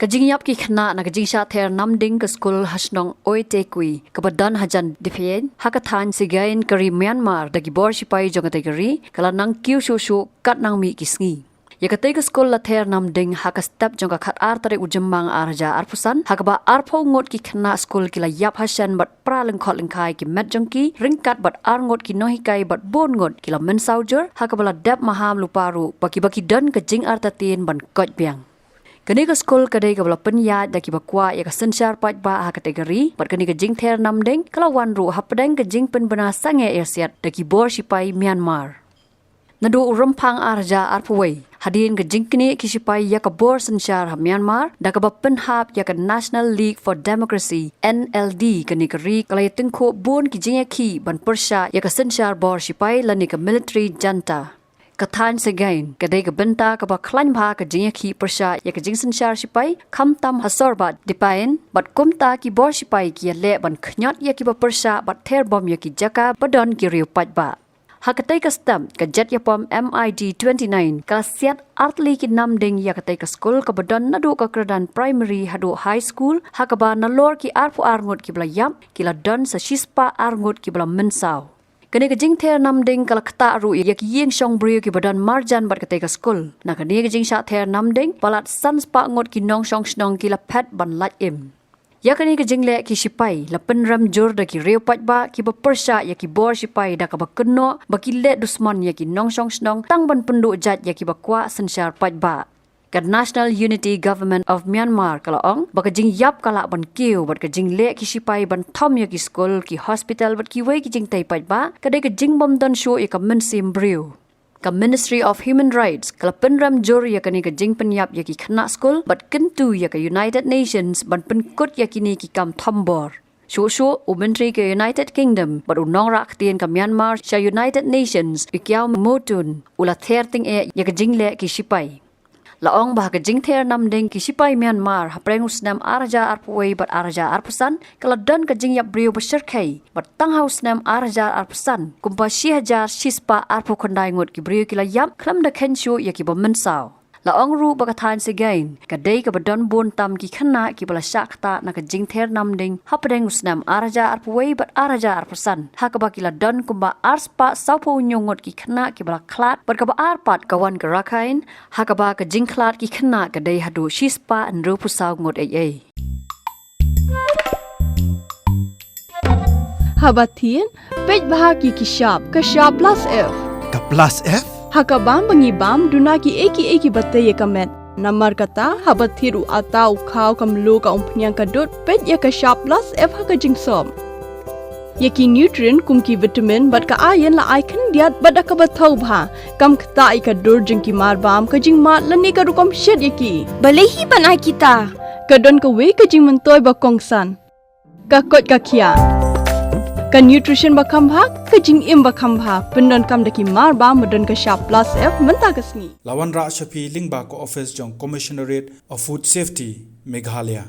Ka Jingïap ki Khynnah na ka Jingther namding ka Skul hasnong oitekui ka badan hajan dipien hakathan sigain kari Myanmar dagi bor Shipai jong kategori kala nang Kiew shu kat nang mi kisngi. Ya ka ka Skul la ther namding haka step jong ka khat ar tare ujemmang arja arpusan hakaba arpho ngot ki Khynnah Skul kila yap hasan bat pra Lyngkhot Lyngkhai ki met jong ki ringkat bat ar ngot ki nohikai bat bon ngot kila men saujur hakabala dep maham luparu baki dan ka jing artatin ban kot biang. Kani ka Skul kadai ka bala penyat daki bakwa ya ka sensar pat ba ha kategori bat kani ka Jingther namdeng kalawan ru hapdeng ka jing pen bena sange ersiat daki bor Shipai Myanmar. Nadu rempang arja arpuwei hadin ka jingkini ki Shipai ya ka bor sensar ha Myanmar da ka ba penhap ya ka National League for Democracy NLD kani ka ri kalay tengko bon ki Jingïap ban persya ya ka sensar bor Shipai lani ka military janta. Kathan segain kadai ka benta ka ba klan bha ka Jingïap persya ya ka jingsenshar Shipai khamtam hasorbat dipain bat kumta ki bor Shipai ki le ban khnyat ya ki ba persya bat ther bom ya ki jaka badon ki riu pat ba hakatai ka stam ka jet ya pom MID 29 ka siat artli ki namding ya katai ka Skul ka badon nadu ka kradan primary hadu high school hakaba nalor ki arpu arngot ki bla yam ki la don sa shispa arngot ki bla mensau. Kani ka Jingther namding kala kata ru ya ki yeng shong brio ki badan marjan bat katai ka Skul na kani ka Jingther namding palat sans pa ngot ki nong shong snong ki la pet ban lat im. Ya kani ka jingle ki Shipai la penram jur da ki reu pat ba ki ba persya ya ki bor Shipai da ka ba keno ba ki le dusman ya ki nong shong snong tang ban pendu jat ya ki ba kwa sensar pat ba. Ka National Unity Government of Myanmar kala ong baka Jingïap kala ban Kiew bat ka jingle ki Shipai ban thom ya ki Skul ki hospital bat ki wei ki jingtai pat ba kadai ka jingbom don show ya ka mensim brio. Ka Ministry of Human Rights kala penram jur ya kani ka jingpenyap ya ki Khynnah Skul bat kentu ya ka United Nations ban penkut ya kini ki kam thombor. Shu Menteri ke United Kingdom bat unong rak tien ka Myanmar sa United Nations ikiaw motun ula therting e ya ka jingle ki Shipai. Laong bah ka Jingther namding ki Shipai Myanmar hapreng usnam arja arpuwei bat arja arpusan kala dan ka Jingïap brio beserkai bat tanghaw usnam arja arpusan kumpa 10,000 shispa arpu kondai ngot ki brio kila yap klam da kenshu ya ki bomensau. Laong ru bakathan segain kadai ka badon bon tam ki Khynnah ki bala syakta na ka Jingther namding hapreng usnam arja arpuwei bat arja arpusan hakaba kila don kumba arspa saupo nyongot ki Khynnah ki bala klat bat ka ba arpat kawan ka rakain hakaba ka jingklat ki Khynnah kadai hadu shispa nru pusau ngot ai. Habatin pej bahagi ki shop ka shop plus F Ka plus F hakabam bangibam dunaki eki batay kamet namar kata habathiru atau khaw kamlo ka umpnyang kadot pet ya ka shop plus F haka jingsom yaki nutrient kumki vitamin bat ka iron la icon diat bat ka bathau bha kam khta ka dur jingki marbam ka jingma lani ka rukom shed yaki balehi banai kita kadon ka we ka jingmentoy ba kongsan ka kot ka khia ka nutrition bakam bha ka jingim bakam bha pendon kam daki mar ba modon ka shop plus F menta kasni Lawan Ra Shapi Lingba ko office jong Commissionerate of Food Safety Meghalaya